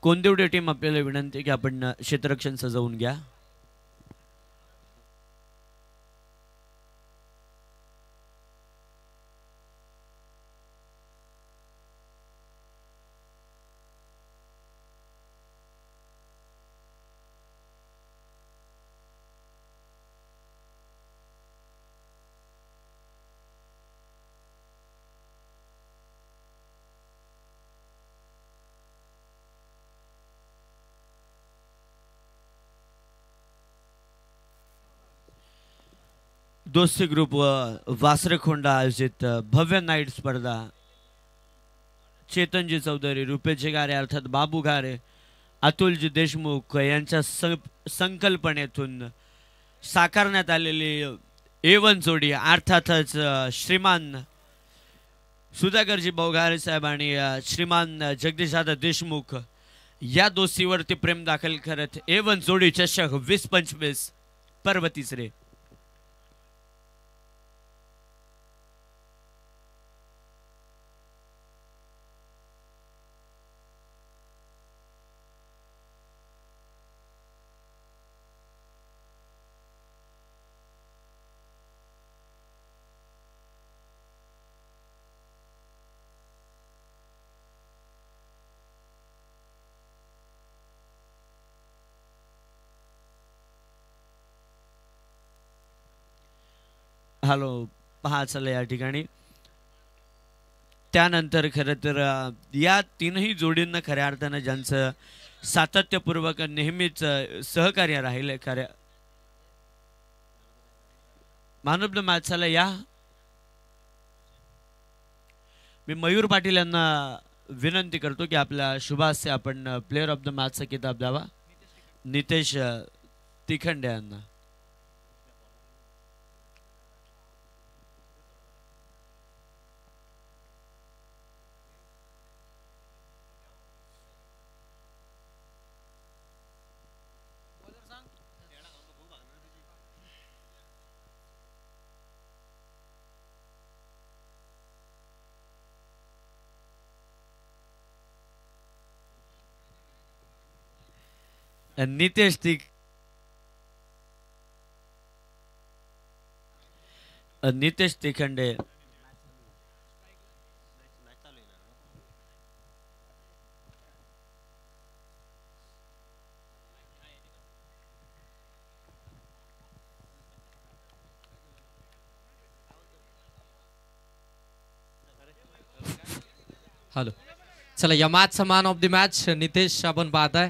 कोणदेवडे team आपल्याला विनंती आहे की आपण क्षेत्ररक्षण सजवून घ्या. दोस्ती ग्रुप व वासरखोंडा आयोजित भव्य नाईट स्पर्धा चेतनजी चौधरी, रुपेशजी गारे अर्थात बाबू गारे, अतुलजी देशमुख यांच्या संकल्पनेतून साकारण्यात आलेली एवन जोडी अर्थातच श्रीमान सुधाकरजी भाऊ साहेब आणि श्रीमान जगदीशदादा देशमुख या दोस्तीवरती प्रेम दाखल करत एवन जोडी चषक 20-25 पर्व तिसरे. हॅलो पहा चला या ठिकाणी त्यानंतर खरं तर या तीनही जोडींना खऱ्या अर्थानं ज्यांचं सातत्यपूर्वक नेहमीच सहकार्य राहिले खऱ्या मान ऑफ द मॅच चला या. मी मयूर पाटील यांना विनंती करतो की आपल्या शुभास्य आपण प्लेअर ऑफ द मॅचचा किताब द्यावा. नितेश तिखंडे यांना. नितेश तिखंडे हॅलो चला या मॅचचा man of the match Nitesh आपण पाहताय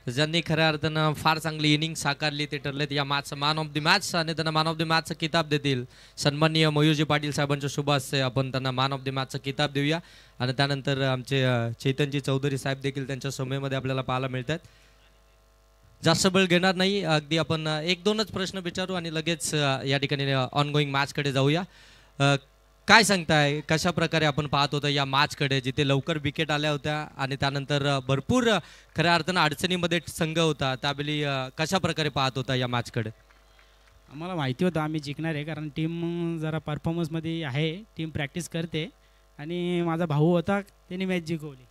ज्यांनी खऱ्या अर्थानं फार चांगली इनिंग साकारली ते ठरलेत या मॅचचा मॅन ऑफ द मॅच आणि त्यांना मॅन ऑफ द मॅचचा किताब देतील सन्माननीय मयूरजी पाटील साहेबांच्या शुभ हस्ते आपण त्यांना मॅन ऑफ द मॅचचा किताब देऊया. आणि त्यानंतर आमचे चैतनजी चौधरी साहेब देखील त्यांच्या समयेमध्ये आपल्याला पाहायला मिळतात. जास्त वेळ घेणार नाही अगदी आपण 1-2च प्रश्न विचारू आणि लगेच या ठिकाणी ऑनगोईंग मॅचकडे जाऊया. काय सांगताय कशा प्रकारे आपण पाहत होतो या मॅचकडे जिथे लवकर विकेट आल्या होत्या आणि त्यानंतर भरपूर खऱ्या अर्थानं अडचणीमध्ये संघ होता त्यावेळी कशा प्रकारे पाहत होता या मॅचकडे? आम्हाला माहिती होतं आम्ही जिंकणार आहे कारण टीम जरा परफॉर्मन्समध्ये आहे, टीम प्रॅक्टिस करते आणि माझा भाऊ होता त्याने मॅच जिंकवली.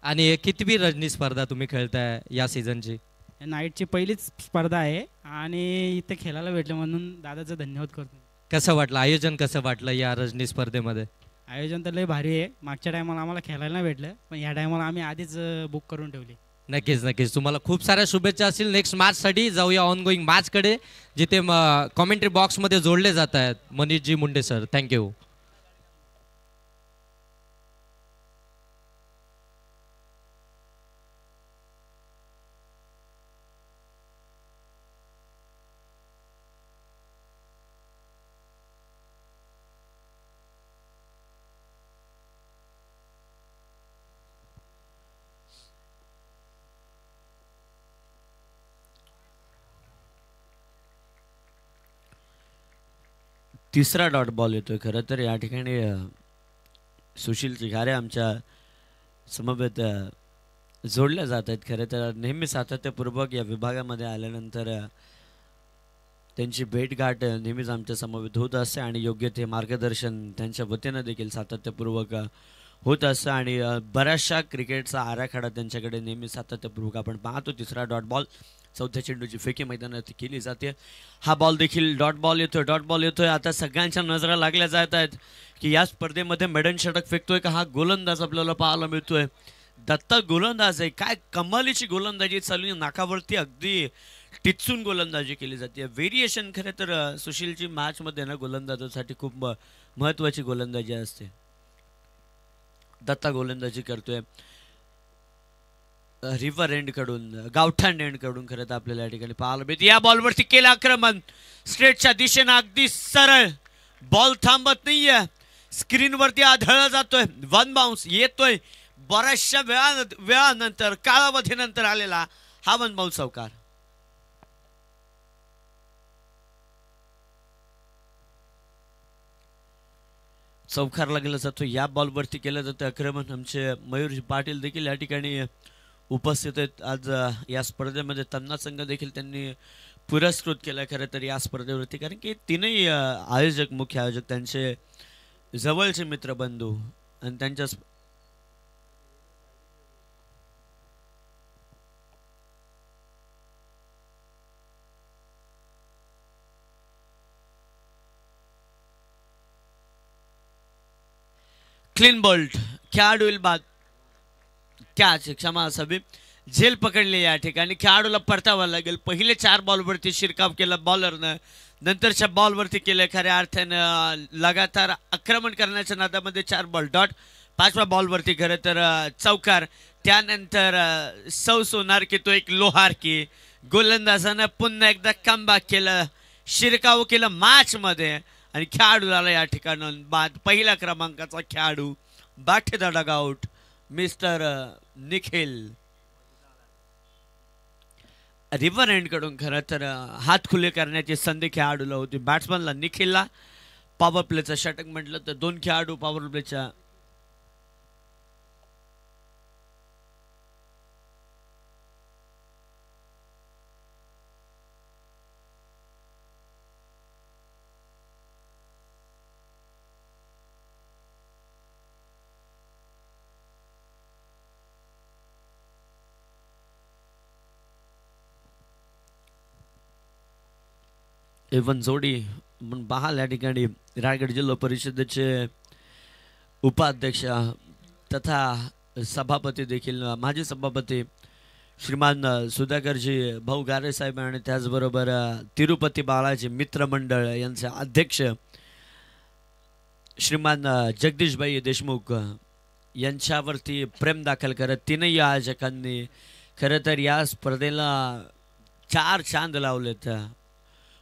आणि कितवी रणजी स्पर्धा तुम्ही खेळताय या सीझनची? नाईटची पहिलीच स्पर्धा आहे आणि इथे खेळायला भेटलं म्हणून दादाचं धन्यवाद करतो. कसं वाटलं आयोजन, कसं वाटलं या रणजी स्पर्धेमध्ये? आयोजन तर लय भारी आहे. मागच्या टायमाला आम्हाला खेळायला नाही भेटलं पण या टायमाला आम्ही आधीच बुक करून ठेवली. नक्कीच नक्कीच तुम्हाला खूप साऱ्या शुभेच्छा असतील नेक्स्ट मॅचसाठी. जाऊया ऑनगोईंग मॅचकडे जिथे कॉमेंट्री बॉक्समध्ये जोडले जात आहेत मनीषजी मुंडे सर. थँक्यू. तिसरा डॉट बॉल येतोय. खरं तर या ठिकाणी सुशील चिघारे आमच्या समवेत जोडल्या जात आहेत. खरं तर नेहमी सातत्यपूर्वक या विभागामध्ये आल्यानंतर त्यांची भेटगाठ नेहमीच आमच्या समवेत होत असते आणि योग्य ते मार्गदर्शन त्यांच्या वतीनं देखील सातत्यपूर्वक होत असतं आणि बऱ्याचशा क्रिकेटचा आराखडा त्यांच्याकडे नेहमी सातत्यपूर्वक आपण पाहतो. तिसरा डॉट बॉल, चौथ्या चेंडूची फेकी मैदानात केली जाते. हा बॉल देखील डॉट बॉल येतोय. आता सगळ्यांच्या नजरा लागल्या जात आहेत की या स्पर्धेमध्ये मेडन षटक फेकतोय का हा गोलंदाज आपल्याला पाहायला मिळतोय. दत्ता गोलंदाज आहे, काय कमालीची गोलंदाजी चालू आहे, नाकावरती अगदी टिचून गोलंदाजी केली जाते. व्हेरिएशन खरं तर सुशीलची मॅचमध्ये ना गोलंदाजासाठी खूप महत्त्वाची गोलंदाजी असते. दत्ता गोलंदाजी करतोय रिव्हर एंड कडून, गावठाण एंड कडून खरं तर आपल्याला या ठिकाणी पाहायला मिळते. या बॉलवरती केलं आक्रमण स्ट्रेटच्या दिशेनं, अगदी सरळ बॉल थांबत नाहीये, स्क्रीनवरती आढळला जातोय. वन बाउन्स येतोय बऱ्याचशा वेळानंतर, कालावधीनंतर आलेला हा वन बाउन्स चौकार. चौकार गेला जातो. या बॉलवरती केलं जातं आक्रमण. आमचे मयूर पाटील देखील या ठिकाणी उपस्थित आहेत. आज या स्पर्धेमध्ये तन्ना संघ देखील त्यांनी पुरस्कृत केला खरं तर या स्पर्धेवरती, कारण की तीनही आयोजक, मुख्य आयोजक त्यांचे जवळचे मित्रबंधू आणि त्यांच्या क्लीन बोल्ट खेळाडू होईल बाद. कॅच, क्षमा असावी, झेल पकडली या ठिकाणी. खेळाडूला परतावं लागेल. पहिले 4 बॉलवरती शिरकाव केला बॉलरनं, नंतरच्या बॉलवरती केलं खऱ्या अर्थानं लगातार आक्रमण करण्याच्या नादामध्ये 4 बॉल डॉट. 5व्या बॉलवरती खरं तर चौकार. त्यानंतर सौस होणार की तो एक लोहार की गोलंदाजानं पुन्हा एकदा कमबॅक केलं, शिरकाव केलं मॅचमध्ये आणि खेळाडूला या ठिकाणून बाद. पहिल्या क्रमांकाचा खेळाडू back to the dugout mister Nikhil. River end कडून खरं तर हात खुले करण्याची संधी खेळाडूला होती. बॅट्समनला निखिलला. पॉवर प्लेचा षटक म्हटलं तर 2 खेळाडू पॉवर प्लेच्या एवन जोडी म्हणून बहाल या ठिकाणी रायगड जिल्हा परिषदेचे उपाध्यक्ष तथा सभापती देखील, माजी सभापती श्रीमान सुधाकरजी भाऊ गारे साहेब आणि त्याचबरोबर तिरुपती बाळाजी मित्रमंडळ यांचे अध्यक्ष श्रीमान जगदीशभाई देशमुख यांच्यावरती प्रेम दाखल करत तीनही आयोजकांनी खरं तर या स्पर्धेला 4 चांद लावलेत.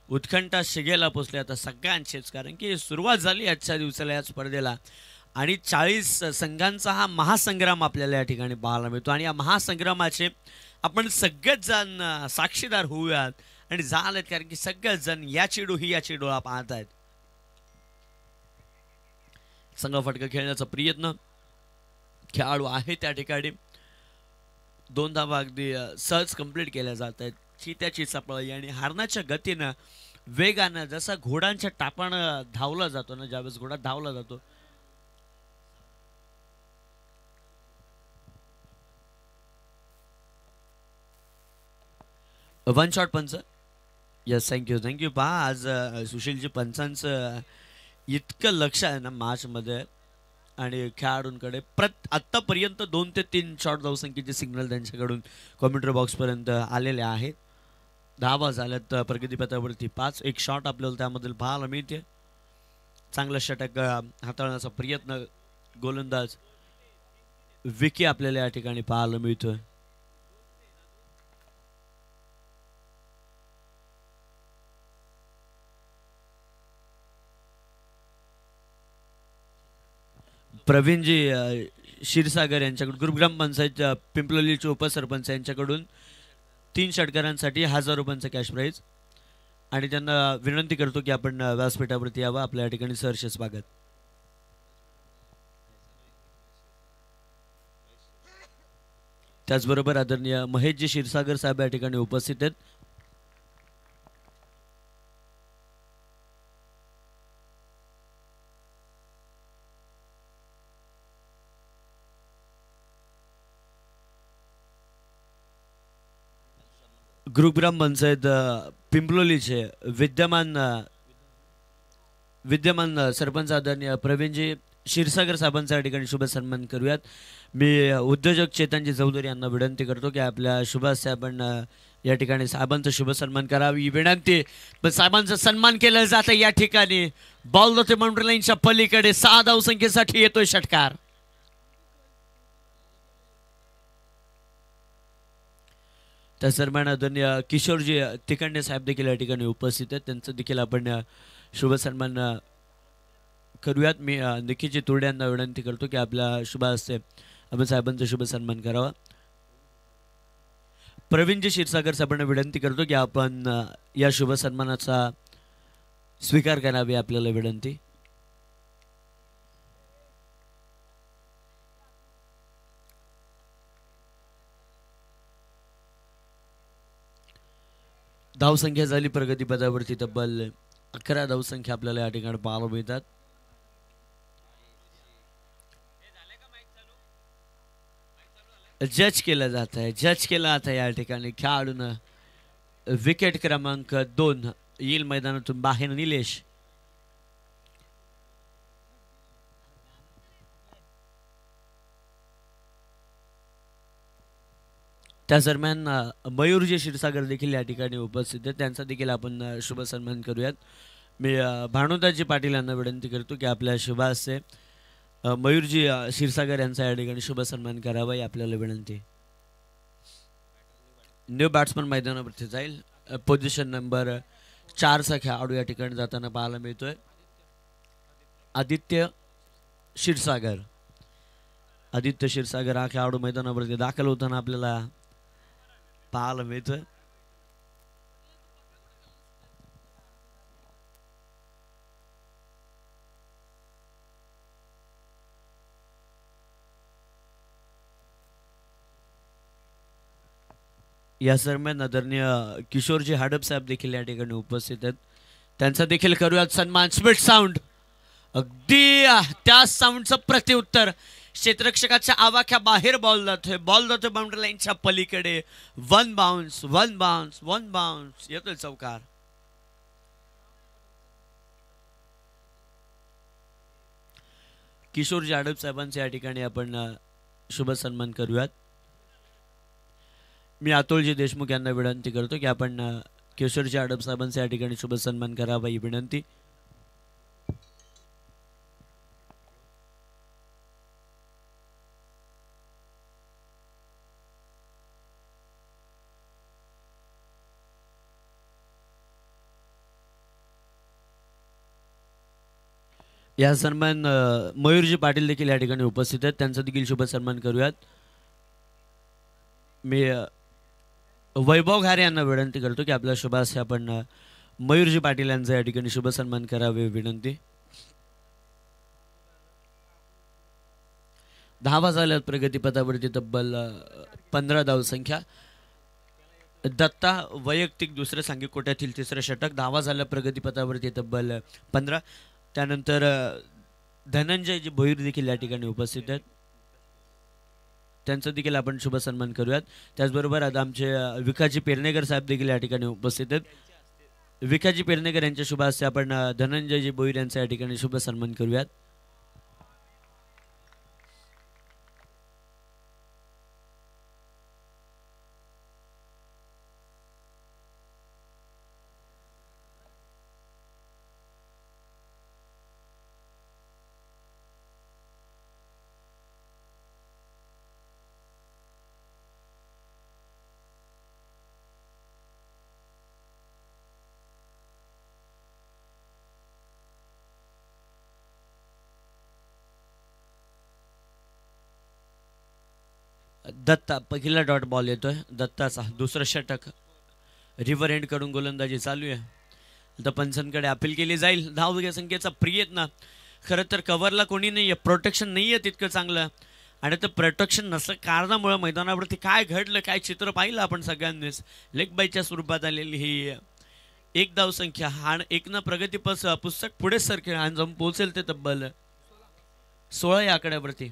उत्कंठा शिगेला पोचले आता सगळ्यांचेच, कारण की सुरुवात झाली आजच्या दिवसाला या स्पर्धेला आणि 40 संघांचा हा महासंग्राम आपल्याला या ठिकाणी पाहायला मिळतो. आणि या महासंग्रामाचे आपण सगळेच जण साक्षीदार होऊयात आणि झालेत, कारण की सगळेच जण या चेडू ही या चेडूला पाहत आहेत. संघ फटका खेळण्याचा प्रयत्न खेळाडू आहे त्या ठिकाणी. 2 धावा अगदी सहज कंप्लीट केल्या जात आहेत. चित्याची चपळी आणि हारण्याच्या गतीनं, वेगानं, जसा घोडांच्या टापानं धावला जातो ना, ज्यावेळेस घोडा धावला जातो वन शॉट पंच. Yes, thank you. पहा आज सुशीलजी पंचांचं इतकं लक्ष आहे ना मॅचमध्ये आणि खेळाडूंकडे. आत्तापर्यंत 2 ते 3 शॉट धावसंख्येचे सिग्नल त्यांच्याकडून कॉमेंट्री बॉक्सपर्यंत आलेले आहेत. 10 धावा झाल्यात प्रगतीपथावरती 5. एक शॉट आपल्याला त्यामधील पाहायला मिळते. चांगला षटक हाताळण्याचा प्रयत्न गोलंदाज विकी आपल्याला या ठिकाणी पाहायला मिळतोय. प्रवीणजी क्षीरसागर यांच्याकडून, गुरुग्राम पंचायत पिंपलोलीचे उपसरपंच यांच्याकडून 3 षटकारांसाठी 1000 रुपयांचा कॅश प्राईज. आणि त्यांना विनंती करतो की आपण व्यासपीठावरती यावं. आपल्या या ठिकाणी सहर्ष स्वागत. त्याचबरोबर आदरणीय महेशजी क्षीरसागर साहेब या ठिकाणी उपस्थित आहेत. गुरुग्राम पंचायत पिंपलोलीचे विद्यमान सरपंच आदरणीय प्रवीणजी क्षीरसागर साहेबांचा या ठिकाणी शुभ सन्मान करूयात. मी उद्योजक चेतनजी चौधरी यांना विनंती करतो की आपल्या शुभ हस्ते आपण या ठिकाणी साहेबांचा शुभ सन्मान करावी विनंती. पण साहेबांचा सन्मान केला जातं या ठिकाणी. बॉल होते बाउंड्री लाईनच्या पलीकडे 6 धावसंख्येसाठी येतोय षटकार. त्या दरम्यान आदरणीय किशोरजी तिकंडे साहेब देखील या ठिकाणी उपस्थित आहेत. त्यांचं देखील आपण शुभ सन्मान करूयात. मी निखिलजी तुर्डे यांना विनंती करतो की आपल्या शुभ हस्ते आपण साहेबांचा शुभ सन्मान करावा. प्रवीणजी क्षीरसागर साहेबांना विनंती करतो की आपण या शुभ सन्मानाचा स्वीकार करावी. आपल्याला विनंती. धावसंख्या झाली प्रगतीपथावरती तब्बल 11 धावसंख्या आपल्याला या ठिकाणी पाहायला मिळतात. जज केलं जात आहे. जज केला जात आहे या ठिकाणी. खेळाडून विकेट क्रमांक 2 येईल मैदानातून बाहेर. निलेश त्या दरम्यान मयूरजी क्षीरसागर देखील या ठिकाणी उपस्थित आहेत. त्यांचा देखील आपण शुभ सन्मान करूयात. मी भानुदाजी पाटील यांना विनंती करतो की आपल्या शुभ हस्ते मयूरजी क्षीरसागर यांचा या ठिकाणी शुभ सन्मान करावा. आपल्याला विनंती. न्यू बॅट्समन मैदानावरती जाईल. पोझिशन नंबर 4चा खेळाडू या ठिकाणी जाताना पाहायला मिळतोय. आदित्य क्षीरसागर. आदित्य क्षीरसागर हा खेळाडू मैदानावरती दाखल होताना आपल्याला पाहायला मिळतोय. या दरम्यान आदरणीय किशोरजी हाडप साहेब देखील या ठिकाणी उपस्थित आहेत. त्यांचा देखील करूयात सन्मान. Speed sound. अगदी त्या साऊंडचं प्रत्युत्तर. क्षेत्ररक्षकाच्या आवाक्या बाहेर बॉल जातोय. बॉल जातोय बाउंड्री लाईनच्या पलीकडे. 1 बाउन्स येतोय चौकार. किशोरजी हाडप साहेबांचे या ठिकाणी आपण शुभ सन्मान करूयात. मी अतुलजी देशमुख यांना विनंती करतो की आपण किशोरजी हाडप साहेबांचा या ठिकाणी शुभ सन्मान करावा ही विनंती. या सन्मान मयूरजी पाटील देखील या ठिकाणी उपस्थित आहेत. त्यांचा देखील शुभ सन्मान करूयात. मी वैभव घारे यांना विनंती करतो की आपल्या शुभ हस्ते आपण मयूरजी पाटील यांचा या ठिकाणी शुभ सन्मान करावे विनंती. धावा झाल्यात प्रगतीपथावरती तब्बल 15 धावसंख्या. दत्ता वैयक्तिक दुसऱ्या सांघिक कोट्यातील तिसरं षटक. धावा झाल्या प्रगतीपथावरती तब्बल 15. त्यानंतर धनंजयजी भोईर देखील या ठिकाणी उपस्थित आहेत. त्यांचं देखील आपण शुभ सन्मान करूयात. त्याचबरोबर आता आमचे विकाजी पेरनेकर साहेब देखील या ठिकाणी उपस्थित आहेत. विकाजी पेरनेकर यांच्या शुभ हस्ते आपण धनंजयजी भोईर यांचा या ठिकाणी शुभ सन्मान करूयात. दत्ता पहिला डॉट बॉल येतोय. दत्ताचा दुसरं षटक. रिव्हर एंड कडून गोलंदाजी चालू आहे. आता पंचांकडे अपील केली जाईल. धाव संख्येचा प्रयत्न. खरं तर कव्हरला कोणी नाही आहे. प्रोटेक्शन नाही आहे तितकं चांगलं. आणि ते प्रोटेक्शन नसल्या कारणामुळे मैदानावरती काय घडलं काय चित्र पाहिलं आपण सगळ्यांनीच. लेग बायच्या स्वरूपात आलेली ही 1 धावसंख्या. हा एकनं प्रगती पुस्तक पुढे सरकेल आणि जाऊन पोहोचेल ते तब्बल 16 या आकड्यावरती.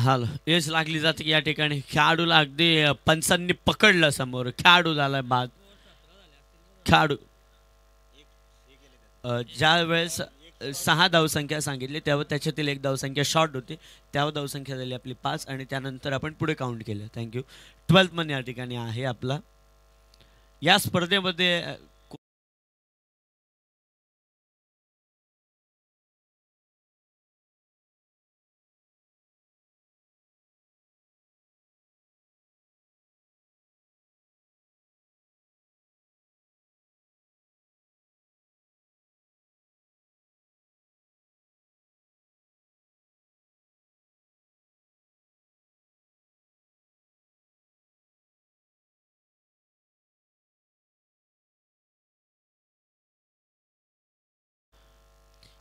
हाल यश लागली जाते की या ठिकाणी खेळाडूला अगदी पंचांनी पकडलं समोर खेळाडू झाला बाद खेळाडू ज्या वेळेस 6 धावसंख्या सांगितली तेव्हा त्याच्यातील एक धावसंख्या शॉर्ट होती तेव्हा धावसंख्या झाली आपली 5 आणि त्यानंतर आपण पुढे काउंट केलं थँक्यू 12th मन या ठिकाणी आहे आपला या स्पर्धेमध्ये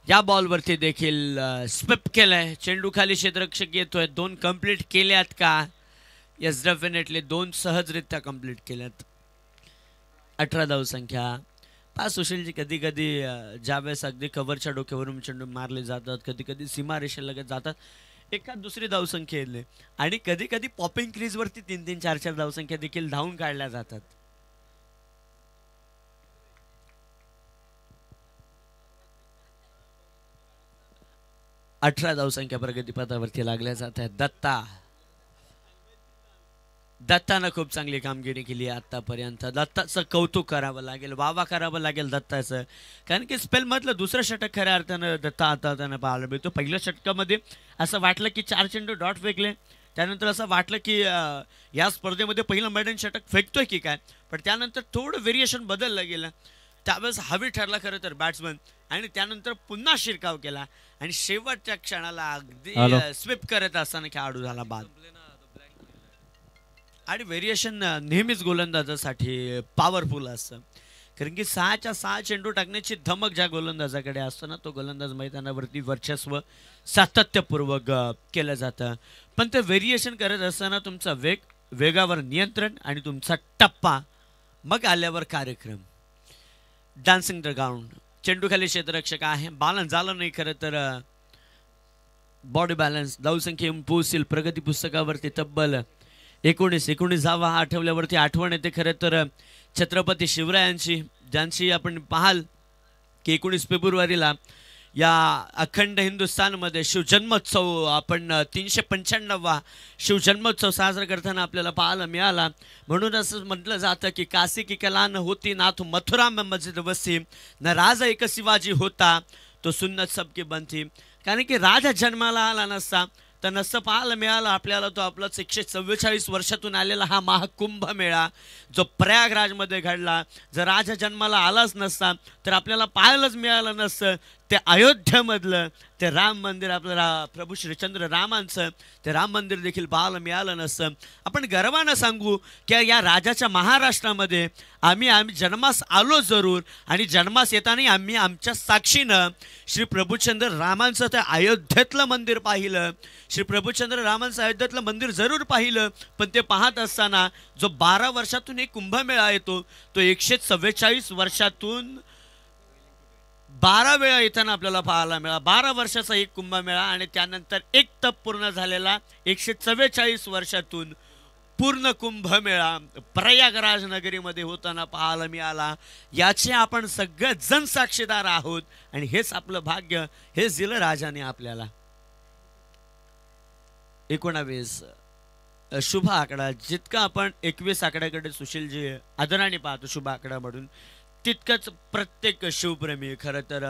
या बॉलवरती देखील स्विप केलंय चेंडू खाली क्षेत्ररक्षक येतोय 2 कंप्लीट केल्यात का येस डेफिनेटली 2 सहजरित्या कंप्लीट केल्यात 18 धावसंख्या पाच सुशीलजी कधी कधी ज्यावेळेस अगदी कव्हरच्या डोक्यावरून चेंडू मारले जातात कधी कधी सीमारेषेलगत जातात एखाद दुसरी धावसंख्या येते आणि कधी कधी पॉपिंग क्रीजवरती 3-3 4-4 धावसंख्या देखील धावून काढल्या जातात 18 धावसंख्या प्रगतीपथावरती लागल्या जात आहेत दत्तानं खूप चांगली कामगिरी केली आतापर्यंत दत्ताचं कौतुक करावं लागेल वावा करावं लागेल दत्ताचं कारण की स्पेलमधलं दुसरं षटक खऱ्या अर्थानं दत्ता आता त्यानं पाहायला मिळतो पहिल्या षटकामध्ये असं वाटलं की 4 चेंडू डॉट फेकले त्यानंतर असं वाटलं की या स्पर्धेमध्ये पहिलं मैदान षटक फेकतोय की काय पण त्यानंतर थोडं व्हेरिएशन बदललं गेलं त्यावेळेस हवी ठरला खरं तर बॅट्समन आणि त्यानंतर पुन्हा शिरकाव केला आणि शेवटच्या क्षणाला अगदी स्विप करत असताना खेळाडू झाला बाद आणि व्हेरिएशन नेहमीच गोलंदाजासाठी पॉवरफुल असतं कारण की 6च्या 6 चेंडू टाकण्याची धमक ज्या गोलंदाजाकडे असतो ना तो गोलंदाज मैदानावरती वर्चस्व सातत्यपूर्वक केलं जातं पण ते व्हेरिएशन करत असताना तुमचा वेगावर नियंत्रण आणि तुमचा टप्पा मग आल्यावर कार्यक्रम डान्सिंग द ग्राउंड चेंडू खाली क्षेत्ररक्षक आहे बॅलन्स झालं नाही खरं तर बॉडी बॅलन्स धावसंख्या पोहोचील प्रगती पुस्तकावरती तब्बल 19 आठवल्यावरती आठवण येते खरं तर छत्रपती शिवरायांची ज्यांची आपण पाहाल की 19 फेब्रुवारीला या अखंड हिंदुस्थानमध्ये शिवजन्मोत्सव आपण 395वा शिवजन्मोत्सव साजरा करताना आपल्याला पाहायला मिळाला म्हणून असं म्हटलं जातं की काशी की कला न होती नाथ मथुरा में मस्जिद वसी न राजा एक शिवाजी होता तो सुन्नत सबकी बनती कारण की राजा जन्माला आला नसता तर नसतं पाहायला मिळालं आपल्याला तो आपलाच 144 वर्षातून आलेला हा महाकुंभ मेळा जो प्रयागराजमध्ये घडला जर राजा जन्माला आलाच नसता तर आपल्याला पाहायलाच मिळालं नसतं ते अयोध्येमधलं ते राम मंदिर आपल्याला प्रभू श्रीचंद्र रामांचं ते राम मंदिर देखील पाहायला मिळालं नसतं आपण गर्वानं सांगू की या राजाच्या महाराष्ट्रामध्ये आम्ही जन्मास आलो जरूर आणि जन्मास येताना आम्ही आमच्या साक्षीनं श्री प्रभूचंद्र रामांचं ते अयोध्येतलं मंदिर पाहिलं श्री प्रभूचंद्र रामांचं अयोध्येतलं मंदिर जरूर पाहिलं पण ते पाहत असताना जो 12 वर्षातून एक कुंभमेळा येतो तो 144 वर्षातून 12 वेळा येताना आपल्याला पाहायला मिळाला 12 वर्षाचा एक कुंभमेळा आणि त्यानंतर एक तप पूर्ण झालेला 144 वर्षातून पूर्ण कुंभमेळा प्रयागराज नगरीमध्ये होताना पाहायला मिळाला याचे आपण सगळेजण साक्षीदार आहोत आणि हेच आपलं भाग्य हेच दिलं राजाने आपल्याला 19 शुभ आकडा जितका आपण 21 आकड्याकडे सुशीलजी आदराने पाहतो शुभ आकडा म्हणून तितकंच प्रत्येक शिवप्रेमी खरं तर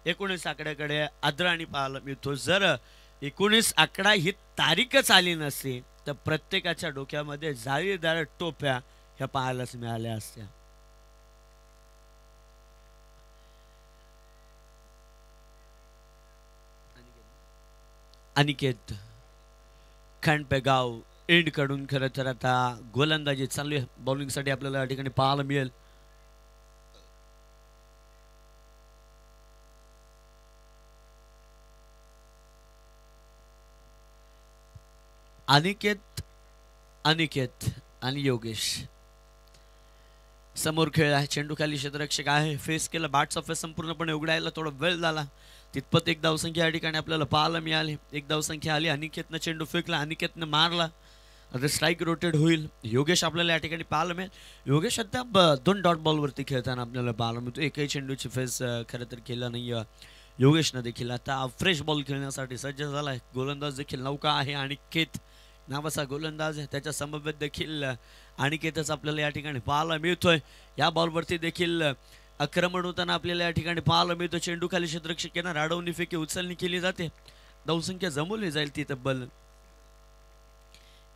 19 आकड्याकडे आदराने पाहायला मिळतो जर 19 आकडा ही तारीखच आली नसती तर प्रत्येकाच्या डोक्यामध्ये जाळीदार टोप्या ह्या पाहायलाच मिळाल्या असत्या अनिकेत खांडपेगाव एंड कडून खरं तर आता गोलंदाजी चालू आहे बॉलिंगसाठी आपल्याला या ठिकाणी पाहायला मिळेल अनिकेत आणि योगेश समोर खेळला, चेंडू खाली क्षेत्ररक्षक आहे, फेस केलं, बॅटचा फेस संपूर्णपणे उघडायला थोडा वेळ झाला. तितपत एक धावसंख्या या ठिकाणी आपल्याला पाहायला मिळाली. एक धावसंख्या आली. अनिकेतनं चेंडू फेकला, अनिकेतनं मारला. आता स्ट्राईक रोटेट होईल. योगेश आपल्याला या ठिकाणी पाहायला मिळेल. योगेश अद्याप 2 डॉट बॉलवरती खेळताना आपल्याला पाहायला मिळतो. एकही चेंडूची फेस खरं तर केला नाही योगेशनं देखील. आता फ्रेश बॉल खेळण्यासाठी सज्ज झाला आहे. गोलंदाज देखील नौका आहे, अनिकेत नावाचा गोलंदाज आहे. त्याच्या समवेत देखील अनिकेतच आपल्याला या ठिकाणी पाहायला मिळतोय. या बॉलवरती देखील आक्रमण होताना आपल्याला या ठिकाणी पाहायला मिळतो. चेंडू खाली क्षेत्ररक्षक येणार, अडवणी फेकी उचलणी केली जाते. धावसंख्या जमवली जाईल ती तब्बल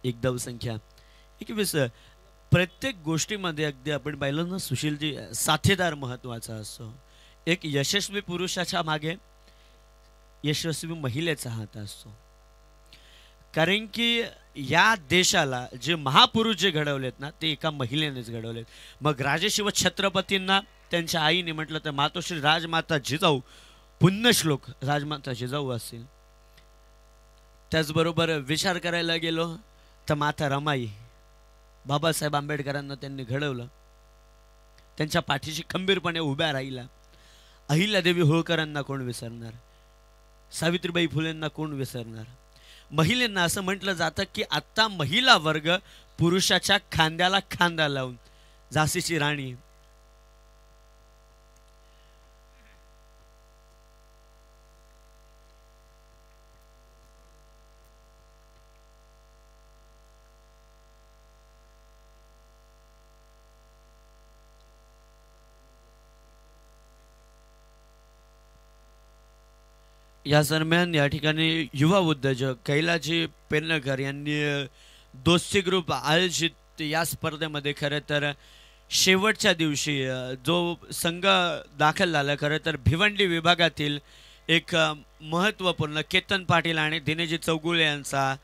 एक धावसंख्या 21. प्रत्येक गोष्टीमध्ये अगदी आपण पाहिलं ना सुशीलजी, साथीदार महत्वाचा असतो. एक यशस्वी पुरुषाच्या मागे यशस्वी महिलेचा हात असतो. कारण की या देशाला जे महापुरुष जे घडवलेत ना ते एका महिलेनेच घडवलेत. मग राजशिव छत्रपतींना त्यांच्या आईने म्हटलं तर मातोश्री राजमाता जिजाऊ, पुण्यश्लोक राजमाता जिजाऊ असतील. त्याचबरोबर विचार करायला गेलो तर माता रमाई, बाबासाहेब आंबेडकरांना त्यांनी घडवलं, त्यांच्या पाठीशी खंबीरपणे उभ्या राहिला. अहिल्यादेवी होळकरांना कोण विसरणार, सावित्रीबाई फुलेंना कोण विसरणार. महिलांना असं म्हटलं जातं की आत्ता महिला वर्ग पुरुषाच्या खांद्याला खांदा लावून, झाशीची राणी या दरम्यान या ठिकाणी युवा उद्योजक कैलाजी पेडणेकर यांनी दोस्ती ग्रुप आयोजित या स्पर्धेमध्ये खरं तर शेवटच्या दिवशी जो संघ दाखल झाला, खरं तर भिवंडी विभागातील एक महत्त्वपूर्ण केतन पाटील आणि दिनेजी चौगुले यांचा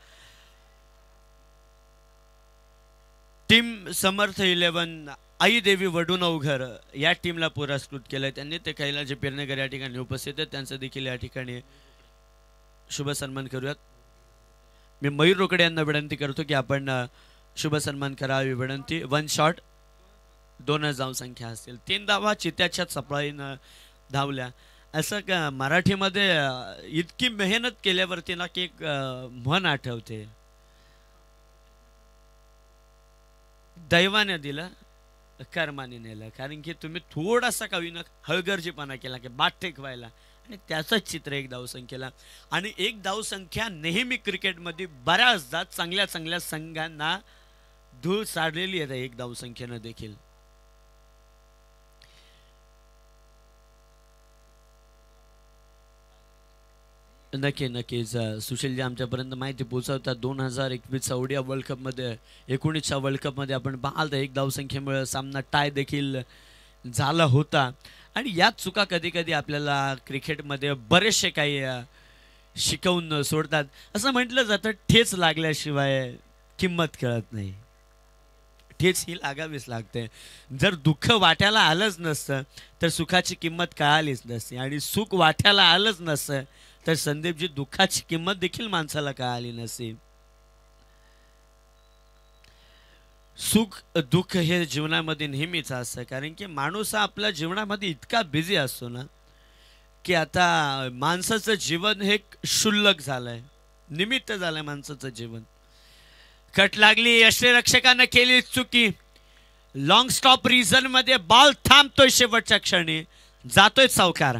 टीम समर्थ 11 आई देवी वडुनवघर या टीमला पुरस्कृत केलं. त्यांनी ते कैलाजी पेडणेकर या ठिकाणी उपस्थित आहेत. त्यांचं देखील या ठिकाणी शुभ सन्मान करूयात. मी मयूर रोकडे यांना विनंती करतो की आपण शुभ सन्मान करावी विनंती. 1 शॉट 2 धावसंख्या असतील. 3 धावा चित्याच्या चपळाईनं धावल्या. असं का मराठीमध्ये इतकी मेहनत केल्यावरती ना की एक म्हण आठवते, दैवाने दिलं कर्माने नेलं. कारण की तुम्ही थोडासा कवीनं हळगर्जीपणा केला की बाट टेकवायला आणि त्याचंच चित्र एक धावसंख्येला. आणि एक धावसंख्या नेहमी क्रिकेटमध्ये बऱ्याचदा चांगल्या चांगल्या संघांना धूळ साडलेली आहे एक धावसंख्येनं देखील. नक्कीच सुशीलजी आमच्यापर्यंत माहिती पोहोचवतात. 2021 ओडिया वर्ल्ड कपमध्ये 19च्या वर्ल्ड कपमध्ये आपण पाहाल तर एक धावसंख्येमुळे सामना टाय देखील झाला होता. आणि याच चुका कधी कधी आपल्याला क्रिकेटमध्ये बरेचसे काही शिकवून सोडतात. असं म्हटलं जातं ठेच लागल्याशिवाय किंमत कळत नाही. ठेच ही लागावीच लागते. जर दुःख वाट्याला आलंच नसतं तर सुखाची किंमत कळालीच नसते. आणि सुख वाट्याला आलंच नसतं तर संदीपजी दुःखाची किंमत देखील माणसाला कळाली नसे. सुख दुःख हे जीवनामध्ये नेहमीच असतं. कारण की माणूस हा आपल्या जीवनामध्ये इतका बिझी असतो ना की आता माणसाचं जीवन हे क्षुल्लक झालंय, निमित्त झालंय माणसाचं जीवन. कट लागली, यष्टीरक्षकानं केली चुकी, लॉंग स्टॉप रिझन मध्ये बॉल थांबतोय, शेवटच्या क्षणी जातोय चौकार.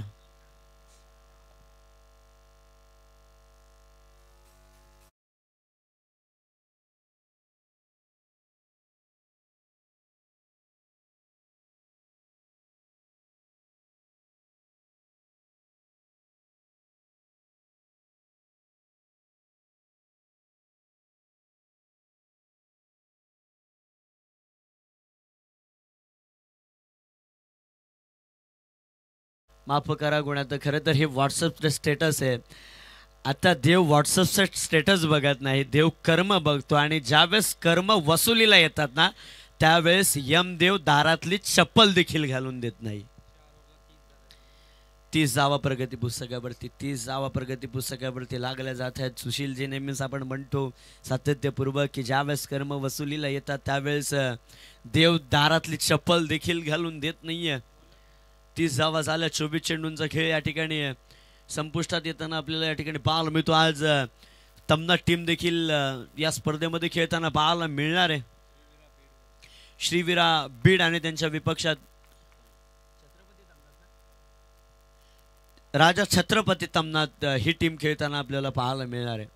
माफ करा गुणात, खरं तर हे व्हॉट्सअपचं स्टेटस आहे. आता देव व्हॉट्सअपचं स्टेटस बघत नाही, देव कर्म बघतो. आणि ज्यावेळेस कर्म वसुलीला येतात ना त्यावेळेस यमदेव दारातली चप्पल देखील घालून देत नाही. 30 जावा प्रगती पुस्तकावरती 30 जावा प्रगती पुस्तकावरती लागल्या जात आहेत. सुशीलजी नेहमीच आपण म्हणतो सातत्यपूर्वक की ज्यावेळेस कर्म वसुलीला येतात त्यावेळेस देव दारातली चप्पल देखील घालून देत नाहीये. 30 जावा झाल्या. 24 चेंडूंचा खेळ या ठिकाणी संपुष्टात येताना आपल्याला या ठिकाणी पाहायला मिळतो. आज तमना टीम देखील या स्पर्धेमध्ये खेळताना पाहायला मिळणार आहे. श्रीवीरा बीड आणि त्यांच्या विपक्षात राजा छत्रपती तमनात ही टीम खेळताना आपल्याला पाहायला मिळणार आहे.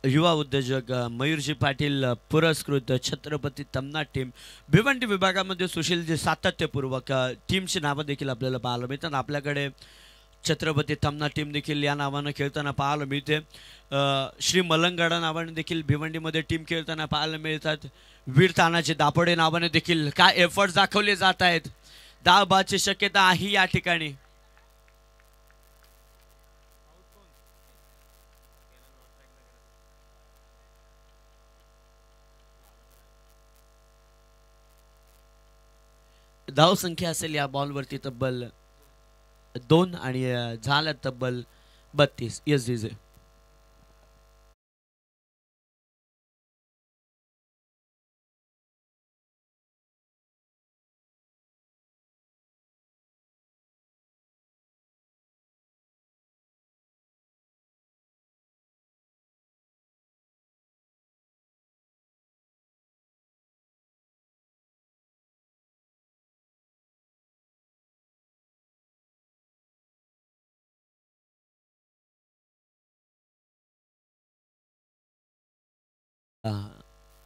युवा उद्योजक मयूरजी पाटील पुरस्कृत छत्रपती तमनाट टीम. भिवंडी विभागामध्ये सुशीलजी सातत्यपूर्वक टीमची नावं देखील आपल्याला पाहायला मिळतात. आपल्याकडे छत्रपती तमनाट टीम देखील या नावानं खेळताना पाहायला मिळते. श्री मलंगडा नावाने देखील भिवंडीमध्ये टीम खेळताना पाहायला मिळतात. वीर तानाजी दापोडे नावाने देखील काय एफर्ट्स दाखवले जात आहेत. दाबाची शक्यता आहे या ठिकाणी. धाव संख्या असेल या बॉलवरती तब्बल 2 आणि झाल्या तब्बल 32. Yes DJ.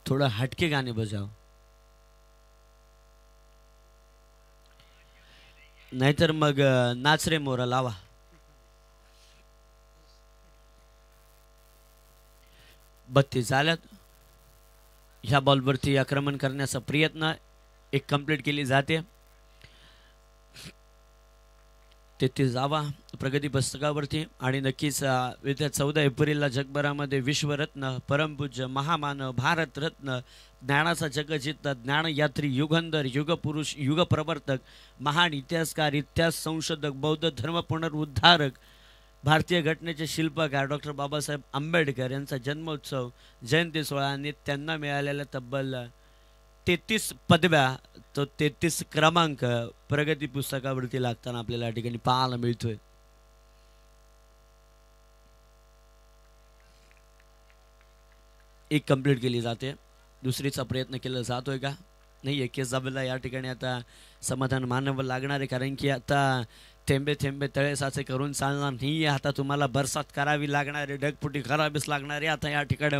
थोड़ा हटके गाने बजाओ नाहीतर मग नाच रे मोरा लावा. बत्तीस झाल्यात. ह्या बॉलवरती आक्रमण करण्याचा प्रयत्न एक कंप्लीट केली जाते. 33 जावा प्रगती पुस्तकावरती. आणि नक्कीच येत्या 14 एप्रिलला जगभरामध्ये विश्वरत्न परमपूज्य महामानव भारतरत्न ज्ञानाचा जगजित ज्ञानयात्री युगंधर युगपुरुष युगप्रवर्तक महान इतिहासकार इतिहास संशोधक बौद्ध धर्म पुनरुद्धारक भारतीय घटनेचे शिल्पकार डॉक्टर बाबासाहेब आंबेडकर यांचा जन्मोत्सव जयंती सोहळा आणि त्यांना मिळालेल्या तब्बल 33 पदव्या तो 33 क्रमांक प्रगती पुस्तकावरती लागताना आपल्याला या ठिकाणी पाहायला मिळतोय. एक कंप्लीट केली जाते. दुसरीचा प्रयत्न केला जातोय का नाही. एकेच जाबेला या ठिकाणी आता समाधान मानावं लागणार आहे. कारण की आता थेंबे थेंबे तळे साचे करून चालणार नाही. आता तुम्हाला बरसात करावी लागणार आहे. ढगफुटी करावीच लागणार आहे. आता या ठिकाणी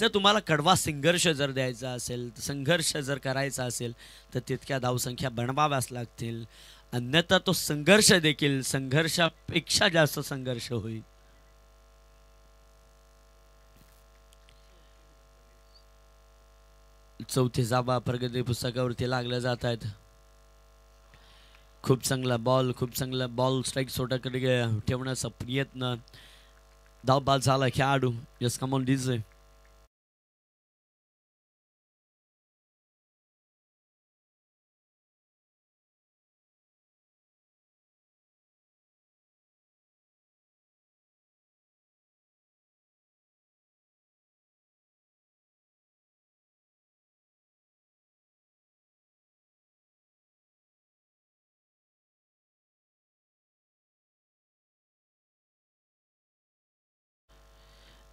जर तुम्हाला कडवा संघर्ष जर द्यायचा असेल संघर्ष जर करायचा असेल तर तितक्या धावसंख्या बनवाव्याच लागतील. अन्यथा तो संघर्ष देखील संघर्षापेक्षा जास्त संघर्ष होईल. चौथी जाबा प्रगती पुस्तकावरती लागल्या जात आहेत. खूप चांगला बॉल स्ट्राईक सोटाकडे ठेवण्याचा प्रयत्न. धाव बाद झाला खेळाडू. Yes come on DJ.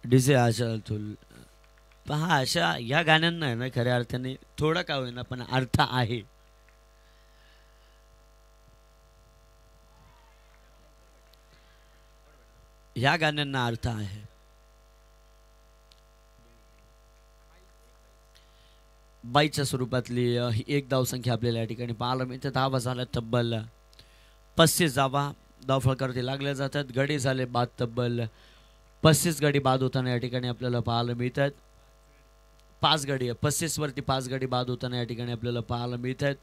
DJ आशातुल पहा. अशा या गाण्यांना आहे ना खऱ्या अर्थाने थोडा का होईना पण अर्थ आहे. या गाण्यांना अर्थ आहे. बाईच्या स्वरूपातली एक धावसंख्या आपल्याला या ठिकाणी पाहायला मिळते. धावा झाल्या तब्बल 35 धावा धावफलकावरती लागल्या जातात. गडी झाले बाद तब्बल 35 गडी बाद होताना या ठिकाणी आपल्याला पाहायला मिळतात. 5 गडी 35 वरती 5 गडी बाद होताना या ठिकाणी आपल्याला पाहायला मिळतात.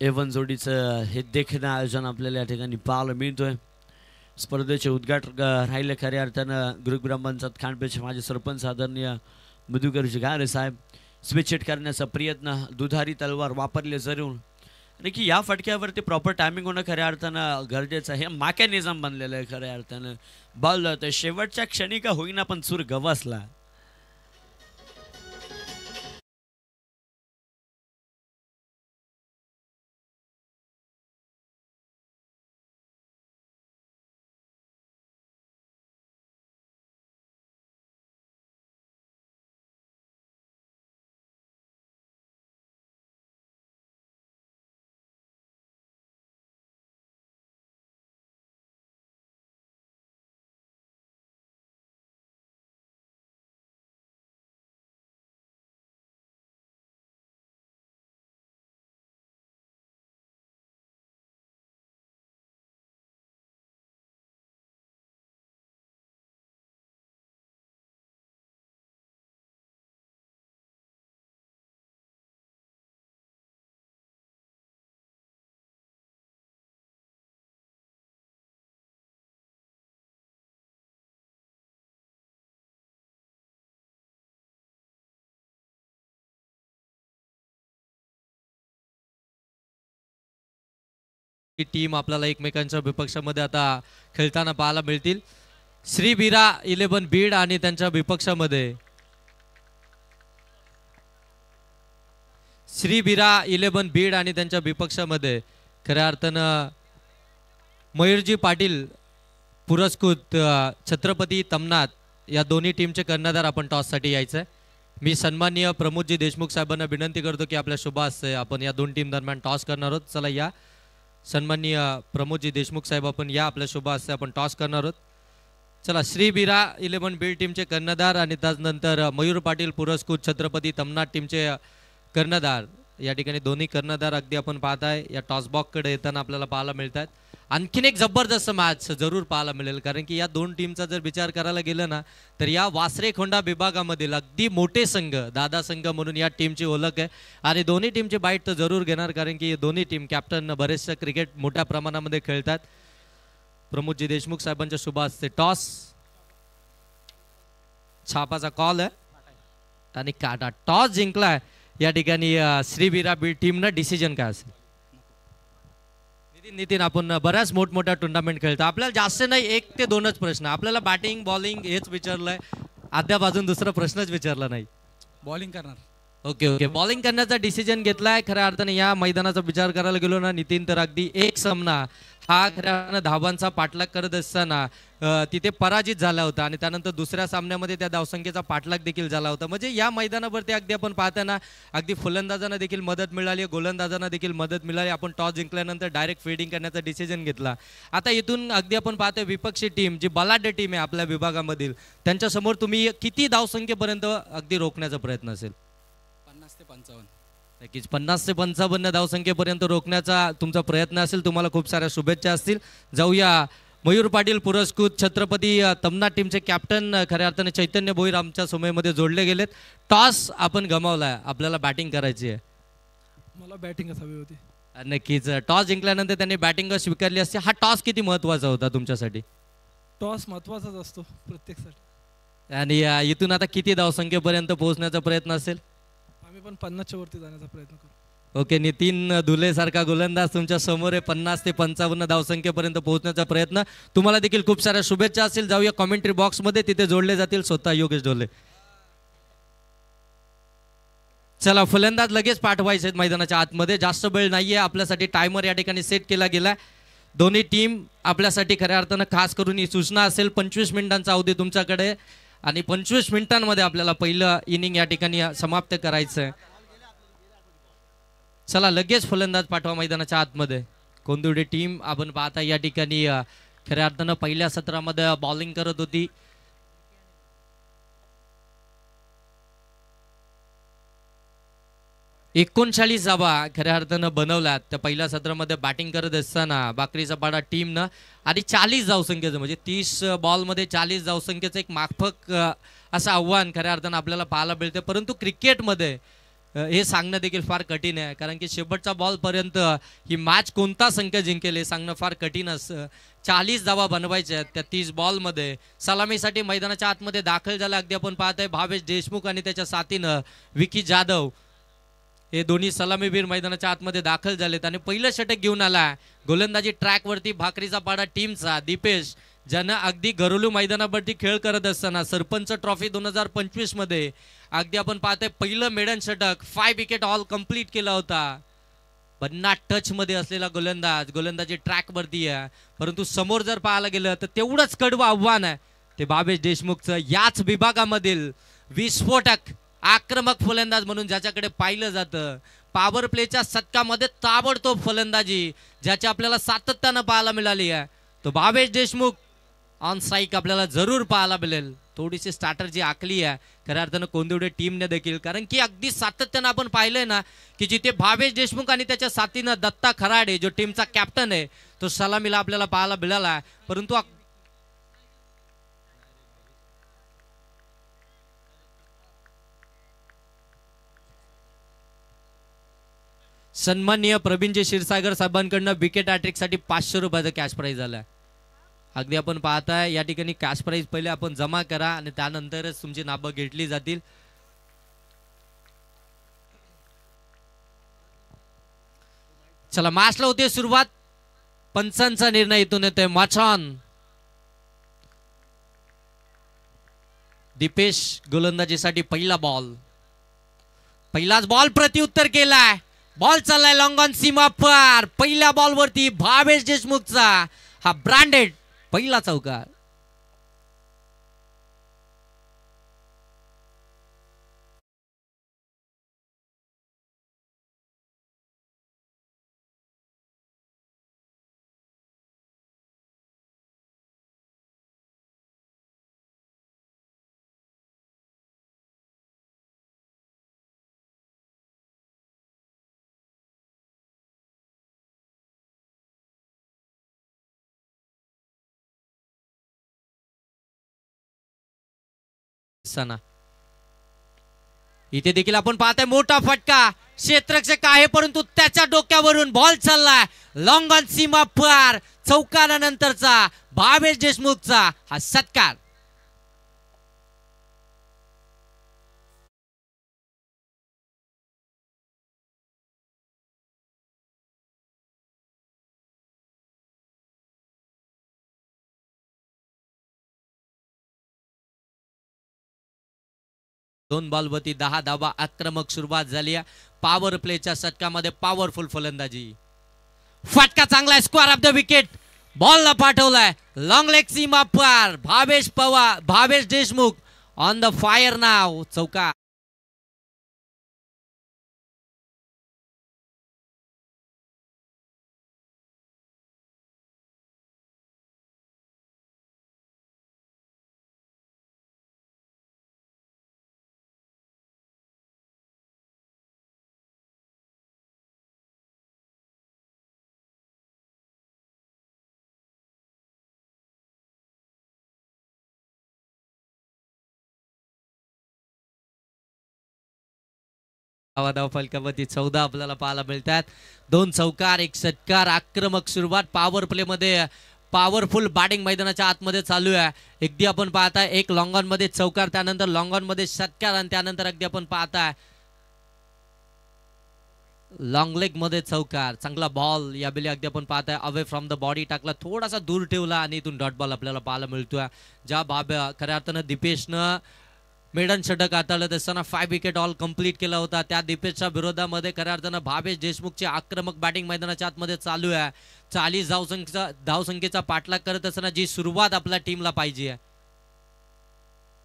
एवन जोडीचं हे देखणं आयोजन आपल्याला या ठिकाणी पाहायला मिळतोय. स्पर्धेचे उद्घाटक राहिले खऱ्या अर्थानं गुरुग्रामपंचायत खांडपेचे माजी सरपंच आदरणीय मधुकर जिगारे साहेब. स्विच हिट करण्याचा प्रयत्न दुधारी तलवार वापरले जरूर आणि की या फटक्यावरती प्रॉपर टायमिंग होणं खऱ्या अर्थानं गरजेचं आहे. माकॅनिझम बनलेलं आहे खऱ्या अर्थानं. बॉल जातोय शेवटच्या क्षणी का होईना पण सूर गवसला. टीम आपल्याला एकमेकांच्या विपक्षामध्ये आता खेळताना पाहायला मिळतील. श्री बिरा 11 बीड आणि त्यांच्या विपक्षामध्ये श्री बिरा 11 बीड आणि त्यांच्या विपक्षामध्ये खऱ्या अर्थानं मयूरजी पाटील पुरस्कृत छत्रपती तमनाथ या दोन्ही टीमचे कर्णधार आपण टॉससाठी यायचं आहे. मी सन्माननीय प्रमोदजी देशमुख साहेबांना विनंती करतो की आपल्या शुभ हस्ते आपण या दोन टीम दरम्यान टॉस करणार आहोत. चला या सन्माननीय प्रमोदजी देशमुख साहेब आपण या आपल्या शुभ हस्ते आपण टॉस करणार आहोत. चला श्री बिरा 11 बीड टीमचे कर्णधार आणि त्यानंतर मयूर पाटील पुरस्कृत छत्रपती तमनाथ टीमचे कर्णधार या ठिकाणी दोन्ही कर्णधार अगदी आपण पाहताय या टॉस बॉक्सकडे येताना आपल्याला पाहायला मिळतात. आणखीन एक जबरदस्त मॅच जरूर पाहायला मिळेल कारण की या दोन टीमचा जर विचार करायला गेलं ना तर या वासरेखोंडा विभागामधील अगदी मोठे संघ दादा संघ म्हणून या टीमची ओळख आहे आणि दोन्ही टीमची बाईट तर जरूर घेणार कारण की दोन्ही टीम कॅप्टन बरेचसे क्रिकेट मोठ्या प्रमाणामध्ये खेळतात. प्रमोदजी देशमुख साहेबांच्या शुभ हस्ते टॉस छापाचा कॉल आहे आणि काटा टॉस जिंकलाय या ठिकाणी श्री बिरा बीड टीमनं. डिसिजन काय असेल? नितीन आपण बऱ्याच मोठमोठ्या टुर्नामेंट खेळतो आपल्याला जास्त नाही 1 ते 2च प्रश्न आपल्याला बॅटिंग बॉलिंग हेच विचारलंय अद्याप अजून दुसरा प्रश्नच विचारला नाही. बॉलिंग करणार. ओके बॉलिंग करण्याचा डिसिजन घेतलाय. खऱ्या अर्थाने या मैदानाचा विचार करायला गेलो ना नितीन तर अगदी एक सामना हा खऱ्या अर्थानं धावांचा पाठलाग करत असताना तिथे पराजित झाला होता आणि त्यानंतर दुसऱ्या सामन्यामध्ये त्या धावसंख्येचा पाठलाग देखील झाला होता. म्हणजे या मैदानावरती अगदी आपण पाहताना अगदी फलंदाजांना देखील मदत मिळाली गोलंदाजांना देखील मदत मिळाली. आपण टॉस जिंकल्यानंतर डायरेक्ट फिल्डिंग करण्याचा डिसिजन घेतला. आता इथून अगदी आपण पाहतोय विपक्षी टीम जी बलाढ्य टीम आहे आपल्या विभागामधील त्यांच्यासमोर तुम्ही किती धावसंख्येपर्यंत अगदी रोखण्याचा प्रयत्न असेल? 50 ते 55. नक्कीच 50 ते 55 धावसंख्येपर्यंत रोखण्याचा तुमचा प्रयत्न असेल. तुम्हाला खूप साऱ्या शुभेच्छा असतील. जाऊया मयूर पाटील पुरस्कृत छत्रपती तमनाथ टीमचे कॅप्टन खऱ्या अर्थाने चैतन्य भोईर आमच्या समयमध्ये जोडले गेलेत. टॉस आपण गमावलाय आपल्याला बॅटिंग करायची आहे. मला बॅटिंग हवी होती. नक्कीच टॉस जिंकल्यानंतर त्यांनी बॅटिंग स्वीकारली असते. हा टॉस किती महत्त्वाचा होता तुमच्यासाठी? टॉस महत्त्वाचाच असतो प्रत्येकसाठी. आणि इथून आता किती धावसंख्येपर्यंत पोहोचण्याचा प्रयत्न असेल? आम्ही पण 50च्या वरती जाण्याचा प्रयत्न करू. ओके नितीन धुले सारखा गोलंदाज तुमच्या समोर आहे. 50 ते 55 धावसंख्येपर्यंत पोहोचण्याचा प्रयत्न. तुम्हाला देखील खूप साऱ्या शुभेच्छा असतील. जाऊया कॉमेंट्री बॉक्समध्ये तिथे जोडले जातील स्वतः योगेश ढोले. चला फलंदाज लगेच पाठवायचे आहेत मैदानाच्या आतमध्ये. जास्त वेळ नाहीये आपल्यासाठी. टायमर या ठिकाणी सेट केला गेला. दोन्ही टीम आपल्यासाठी खऱ्या अर्थानं खास करून ही सूचना असेल 25 मिनिटांचा अवधी तुमच्याकडे आणि 25 मिनिटांमध्ये आपल्याला पहिलं इनिंग या ठिकाणी समाप्त करायचं आहे. चला लगेच फलंदाज पाठवा मैदानाच्या आतमध्ये. कोंदुर्डे टीम आपण पाहता या ठिकाणी खऱ्या अर्थानं पहिल्या सत्रामध्ये बॉलिंग करत होती. एकोणचाळीस धावा खऱ्या अर्थानं बनवल्यात त्या पहिल्या सत्रामध्ये बॅटिंग करत असताना बाकरीचा पाडा टीमनं आणि 40 धावसंख्येचं म्हणजे 30 बॉलमध्ये 40 धावसंख्येचं एक माफक असं आव्हान खऱ्या अर्थानं आपल्याला पाहायला मिळते. परंतु क्रिकेटमध्ये हे सांगणं देखील फार कठीण आहे कारण की शेवटच्या बॉलपर्यंत ही मॅच कोणता संघ जिंकेल हे सांगणं फार कठीण असतं. 40 धावा बनवायच्या आहेत त्या 30 बॉलमध्ये. सलामीसाठी मैदानाच्या आतमध्ये दाखल झाला अगदी आपण पाहतोय भावेश देशमुख आणि त्याच्या साथीनं विकी जाधव. हे दोन्ही सलामीवीर मैदानाच्या आतमध्ये दाखल झालेत आणि पहिलं षटक घेऊन आला गोलंदाजी ट्रॅकवरती भाकरीचा पाडा टीमचा दीपेश, ज्यानं अगदी घरेलू मैदानावरती खेळ करत असताना सरपंच ट्रॉफी 2025 मध्ये अगदी आपण पाहतोय पहिलं मेडन षटक 5 विकेट ऑल कंप्लीट केला होता. 50 टच मध्ये असलेला गोलंदाजी ट्रॅक वरती आहे, परंतु समोर जर पाहायला गेलं तर तेवढंच कडवं आव्हान आहे ते भावेश देशमुखचं. याच विभागामधील विस्फोटक आक्रमक फलंदाज म्हणून ज्याच्याकडे पाहिलं जातं, पॉवर प्लेच्या शतकामध्ये ताबडतोब फलंदाजी ज्याची आपल्याला सातत्यानं पाहायला मिळाली आहे, तो भावेश देशमुख ऑन स्ट्राईक आपल्याला जरूर पाहायला मिळेल. थोडीशी स्टार्टरची आखली आहे खऱ्या अर्थानं कोंदिवडे टीमने देखील, कारण की अगदी सातत्यानं आपण पाहिलंय ना की जिथे भावेश देशमुख आणि त्याच्या साथीनं दत्ता खराडे जो टीमचा कॅप्टन आहे तो सलामीला आपल्याला पाहायला मिळाला, परंतु सन्माननीय प्रवीणजी क्षीरसागर साहेबांकडनं विकेट हॅट्रिक साठी 500 रुपयाचा कॅश प्राइज आलाय. अगदी आपण पाहताय या ठिकाणी कॅश प्राइज पहिले आपण जमा करा आणि त्यानंतरच तुमची नावं घेतली जातील. चला मॅचला होते सुरुवात. पंचांचा निर्णय इथून येतोय. मॅच दीपेश गोलंदाजीसाठी पहिला बॉल, पहिलाच बॉल प्रत्युत्तर केलाय. बॉल चाललाय लॉंग ऑन सीमा पार. पहिल्या बॉल वरती भावेश देशमुखचा हा ब्रँडेड पहिला चौकार. सना इथे देखील आपण पाहताय मोठा फटका क्षेत्ररक्षक आहे, परंतु त्याच्या डोक्यावरून बॉल चाललाय लॉंग ऑन सीमा पार. चौकारानंतरचा भावेश देशमुखचा हा सत्कार. दोन बॉलवरती 10 धावा. आक्रमक सुरुवात झाली आहे. पॉवर प्लेच्या षटकामध्ये पॉवरफुल फलंदाजी. फटका चांगला आहे. Square of the wicket. बॉलला पाठवलाय लॉंग लेग सीमा पार. Bhavesh Deshmukh on the fire नाव. चौका धाव फलकावरती 14 आपल्याला पाहायला मिळतात. 2 चौकार 1 षटकार. आक्रमक सुरुवात पॉवर प्ले मध्ये. पॉवरफुल बॅटिंग मैदानाच्या आतमध्ये चालू आहे. अगदी आपण पाहताय एक लॉंग ऑन मध्ये चौकार, त्यानंतर लॉंग ऑन मध्ये षटकार आणि त्यानंतर अगदी आपण पाहताय लॉंग लेग मध्ये चौकार. चांगला बॉल यावेळी अगदी आपण पाहताय अवे फ्रॉम द बॉडी टाकला, थोडासा दूर ठेवला आणि इथून डॉट बॉल आपल्याला पाहायला मिळतोय. ज्या खऱ्या अर्थानं दीपेशनं मेडन षटक हाताळत असताना 5 विकेट ऑल कंप्लीट केला होता. त्या दीपेशच्या विरोधामध्ये खऱ्या अर्थानं भावेश देशमुखची आक्रमक बॅटिंग मैदानाच्या आतमध्ये चालू आहे. 40 धावसंख्येचा पाठलाग करत असताना जी सुरुवात आपल्या टीमला पाहिजे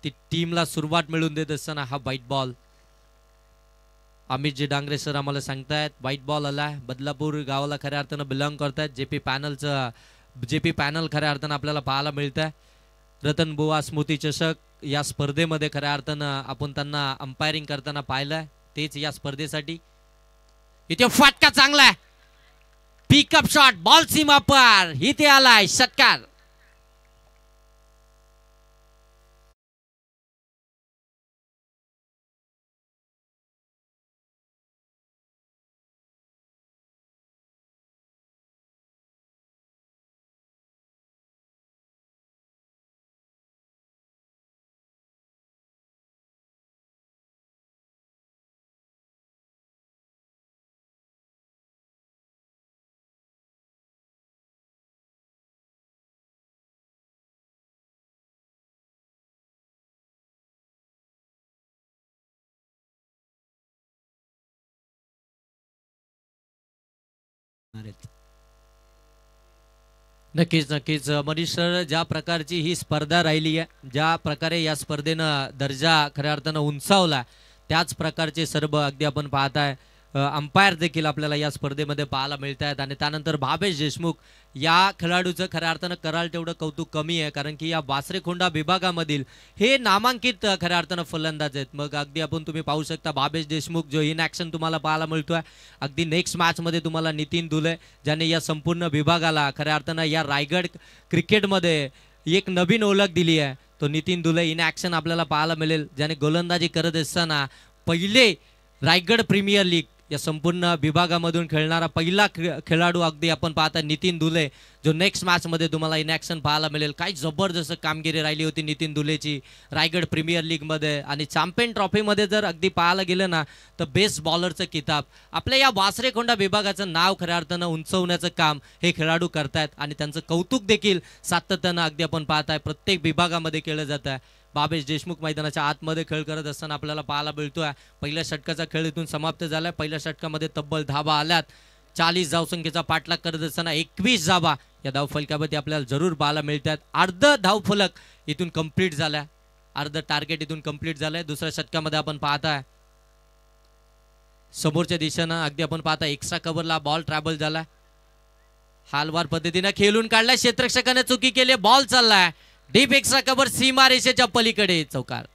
ती टीमला सुरुवात मिळून देत असताना हा व्हाईट बॉल. अमितजी डांगरे सर आम्हाला सांगतायत व्हाईट बॉल आलाय. बदलापूर गावाला खऱ्या अर्थानं बिलॉंग करतायत. जेपी पॅनल खऱ्या अर्थानं आपल्याला पाहायला मिळत आहे. रतन बुवा स्मृती चषक या स्पर्धेमध्ये खऱ्या अर्थानं आपण त्यांना अंपायरिंग करताना पाहिलंय, तेच या स्पर्धेसाठी. इथे फटका चांगला आहे. Pickup shot. बॉल सीमा पार. इथे आलाय षटकार. आहेत. नक्कीच नक्कीच मनीष सर, ज्या प्रकारची ही स्पर्धा राहिली आहे, ज्या प्रकारे या स्पर्धेनं दर्जा खऱ्या अर्थानं उंचावला, त्याच प्रकारचे सर्व अगदी आपण पाहताय अंपायर देखील आपल्याला या स्पर्धेमध्ये पाहायला मिळत आहेत. आणि त्यानंतर भावेश देशमुख या खेळाडूचं खऱ्या अर्थानं कराल तेवढं कौतुक कमी आहे, कारण की या वासरेखोंडा विभागामधील हे नामांकित खऱ्या अर्थानं फलंदाज आहेत. मग अगदी आपण तुम्ही पाहू शकता भावेश देशमुख जो इन ॲक्शन तुम्हाला पाहायला मिळतोय. अगदी नेक्स्ट मॅचमध्ये तुम्हाला नितीन दुले, ज्याने या संपूर्ण विभागाला खऱ्या अर्थानं या रायगड क्रिकेटमध्ये एक नवीन ओळख दिली आहे, तो नितीन दुले इन ॲक्शन आपल्याला पाहायला मिळेल, ज्याने गोलंदाजी करत असताना पहिले रायगड प्रीमियर लीग या संपूर्ण विभागामधून खेळणारा पहिला खेळाडू अगदी आपण पाहता नितीन दुले, जो नेक्स्ट मॅचमध्ये तुम्हाला इन ॲक्शन पाहायला मिळेल. काय जबरदस्त कामगिरी राहिली होती नितीन दुलेची रायगड प्रीमियर लीगमध्ये. आणि चॅम्पियन ट्रॉफीमध्ये जर अगदी पाहायला गेलं ना, तर बेस्ट बॉलरचं किताब आपल्या या वासरेखोंडा विभागाचं नाव खऱ्या अर्थानं उंचवण्याचं काम हे खेळाडू करतायत. आणि त्यांचं कौतुक देखील सातत्यानं अगदी आपण पाहताय प्रत्येक विभागामध्ये केलं जात आहे. भावेश देशमुख मैदानाच्या आतमध्ये खेळ करत असताना आपल्याला पाहायला मिळतोय. पहिल्या षटकाचा खेळ इथून समाप्त झालाय. पहिल्या षटकामध्ये तब्बल धावा आल्यात. 40 धावसंख्येचा पाठलाग करत असताना 21 धावा या धावफलकावरती आपल्याला जरूर पाहायला मिळतात. अर्ध धावफलक इथून कंप्लीट झालाय, अर्ध टार्गेट इथून कंप्लीट झालंय. दुसऱ्या षटकामध्ये आपण पाहताय समोरच्या दिशेनं अगदी आपण पाहता एक्स्ट्रा कव्हरला बॉल ट्रॅव्हल झालाय. हालवार पद्धतीने खेळून काढलाय, क्षेत्ररक्षकाने चुकी केली, बॉल चाललाय डीप एक्स्ट्रा कव्हर सीमा रेषेच्या पलीकडे चौकार.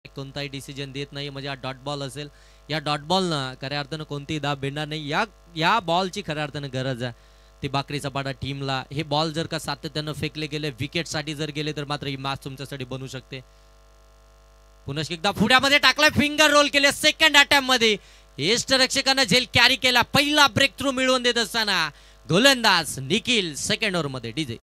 कोणताही डिसिजन देत नाही, म्हणजे हा डॉट बॉल असेल. या डॉट बॉलनं खऱ्या अर्थानं कोणतीही दाब भेटणार नाही. या बॉलची खऱ्या अर्थानं गरज आहे ती बाकरीचा पाडा टीमला. हे बॉल जर का सातत्यानं फेकले गेले, विकेटसाठी जर गेले, तर मात्र ही मॅच तुमच्यासाठी बनू शकते. पुन्हा एकदा पुढ्यामध्ये टाकलाय, फिंगर रोल केले सेकंड अटॅम्प्ट मध्ये. यष्टरक्षकानं झेल कॅरी केला. पहिला ब्रेक थ्रू मिळवून देत असताना गोलंदाज निखिल सेकंड ओव्हर मध्ये डीजे.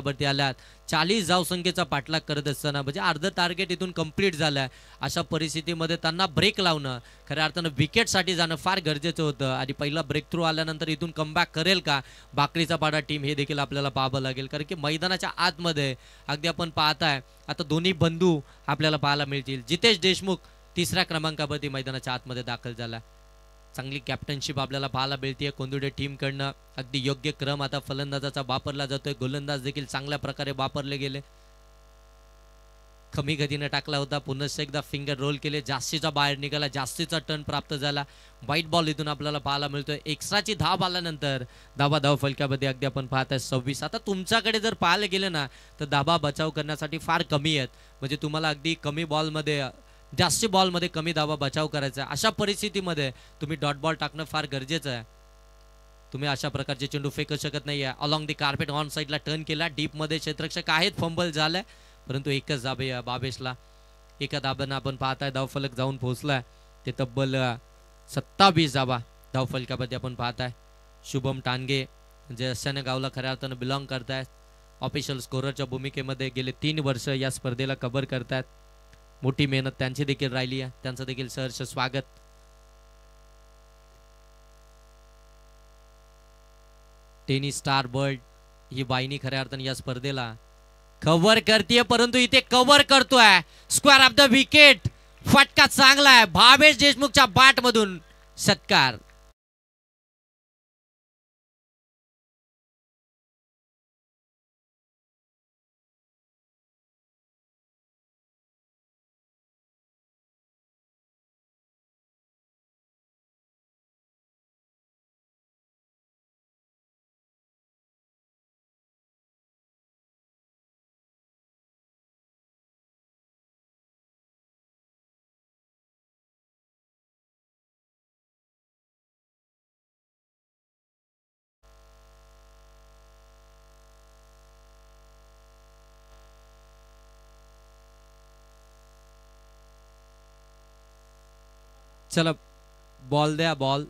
वरती आल्यात 40 धावसंख्येचा पाठलाग करत असताना म्हणजे अर्ध टार्गेट इथून कंप्लीट झालंय. अशा परिस्थितीमध्ये त्यांना ब्रेक लावणं, खऱ्या अर्थानं विकेटसाठी जाणं फार गरजेचं होतं. आणि पहिला ब्रेक थ्रू आल्यानंतर इथून कमबॅक करेल का बाकरीचा पाडा टीम, हे देखील आपल्याला पाहावं लागेल. कारण की मैदानाच्या आतमध्ये अगदी आपण पाहताय आता दोन्ही बंधू आपल्याला पाहायला मिळतील. जितेश देशमुख 3ऱ्या क्रमांकावरती मैदानाच्या आतमध्ये दाखल झाला. चांगली कॅप्टनशिप आपल्याला पाहायला मिळते कोंदुडे टीमकडनं. अगदी योग्य क्रम आता फलंदाजाचा वापरला जातोय. गोलंदाज देखील चांगल्या प्रकारे वापरले गेले. कमी गतीने टाकला होता, पुन्हा एकदा फिंगर रोल केले, जास्तीचा बाहेर निघाला, जास्तीचा टर्न प्राप्त झाला. व्हाईट बॉल इथून आपल्याला पाहायला मिळतोय. एक्स्ट्राची धाव आल्यानंतर धाव फलकामध्ये अगदी आपण पाहताय 26. आता तुमच्याकडे जर पाहायला गेलं ना, तर धाबा बचाव करण्यासाठी फार कमी आहेत. म्हणजे तुम्हाला अगदी कमी बॉलमध्ये, जास्ती बॉलमध्ये कमी धावा बचाव करायचा. अशा परिस्थितीमध्ये तुम्ही डॉट बॉल टाकणं फार गरजेचं आहे. तुम्ही अशा प्रकारचे चेंडू फेकू शकत नाही. अलॉंग दी कार्पेट ऑन साईडला टर्न केला, डीप मध्ये क्षेत्ररक्षक आहेत, फंबल झालाय, परंतु एकच धाबे बाबेशला. एका धाब्यानं आपण पाहताय धावफलक जाऊन पोहोचलाय. ते तब्बल 27 धावा धावफलकामध्ये आपण पाहताय. शुभम टांगे जे अशाने गावला खऱ्या अर्थानं बिलॉंग करतायत. ऑफिशियल स्कोररच्या भूमिकेमध्ये गेले 3 वर्ष या स्पर्धेला कव्हर करतायत. मोठी मेहनत त्यांची देखील राहिली आहे. त्यांचं देखील सहर्ष स्वागत. टेनिस स्टार वर्ल्ड ही वाहिनी खऱ्या अर्थाने या स्पर्धेला कव्हर करते, परंतु इथे कव्हर करतोय स्क्वेअर ऑफ द विकेट. फटका चांगला आहे भावेश देशमुखच्या बॅट मधून. षटकार. चला बॉल द्या बॉल.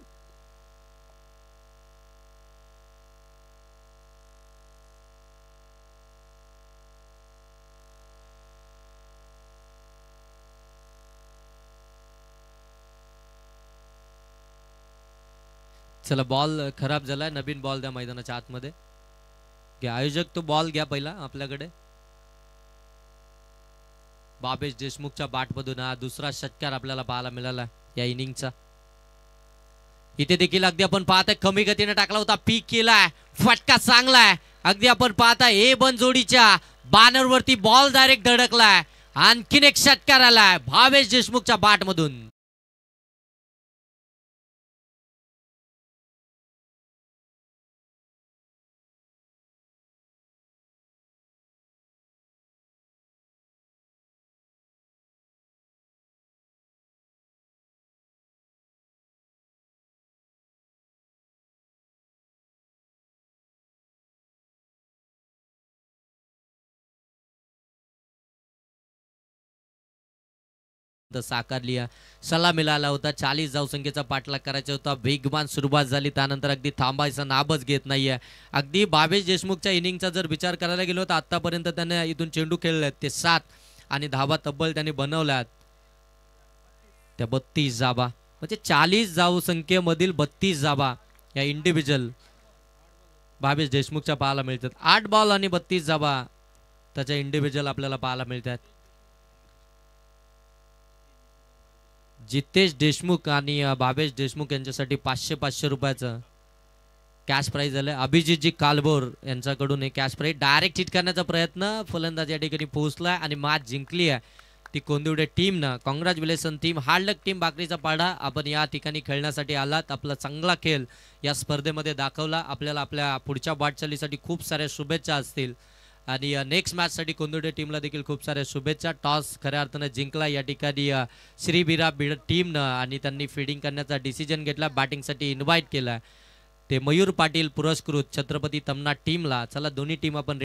चला बॉल खराब झालाय. नवीन बॉल द्या मैदानाच्या आतमध्ये. घ्या आयोजक तो बॉल घ्या पहिला आपल्याकडे. बाबेश देशमुखच्या बॅटमधून हा दुसरा षटकार आपल्याला पाहायला मिळाला या इनिंगचा. इथे देखील अगदी आपण पाहताय कमी गतीने टाकला होता, पीक केलाय, फटका चांगलाय. अगदी आपण पाहताय ए बन जोडीच्या बॅनर वरती बॉल डायरेक्ट धडकलाय. आणखीन एक षटकार आलाय भावेश देशमुखच्या बॅटमधून. साकारली. सल्ला मिळाला होता 40 धावसंख्येचा पाठलाग करायचा होता. वेगवान सुरुवात झाली, त्यानंतर अगदी थांबायचं नाबच घेत नाहीये. अगदी भावेश देशमुखच्या इनिंगचा जर विचार करायला गेलो तर आतापर्यंत त्याने इथून चेंडू खेळले ते 7 आणि धावा तब्बल त्यांनी बनवल्यात त्या 32 धावा. म्हणजे 40 धावसंख्येमधील 32 धावा या इंडिव्हिज्युअल भावेश देशमुखच्या पाहायला मिळतात. 8 बॉल आणि 32 धावा त्याच्या इंडिव्हिज्युअल आपल्याला पाहायला मिळतात. जितेश देशमुख आणि भावेश देशमुख यांच्यासाठी 500 रुपयाचं कॅश प्राइज झालं. अभिजितजी कालभोर यांच्याकडून हे कॅश प्राइज डायरेक्ट हिट करण्याचा प्रयत्न फलंदाज या ठिकाणी पोहोचलाय आणि मॅच जिंकली आहे ती कोंदिवडे टीमनं. Congratulation team. हार्ड लक टीम. बाकरीचा पाढा आपण या ठिकाणी खेळण्यासाठी आलात. आपला चांगला खेळ या स्पर्धेमध्ये दाखवला. आपल्याला आपल्या पुढच्या वाटचालीसाठी खूप साऱ्या शुभेच्छा असतील आणि नेक्स्ट मॅचसाठी कोंदिवडे टीमला देखील खूप साऱ्या शुभेच्छा. टॉस खऱ्या अर्थानं जिंकला या ठिकाणी श्रीबिरा टीमनं आणि त्यांनी फिल्डिंग करण्याचा डिसिजन घेतला. बॅटिंगसाठी इन्व्हाइट केला ते मयूर पाटील पुरस्कृत छत्रपती तमना टीमला. चला दोन्ही टीम आपण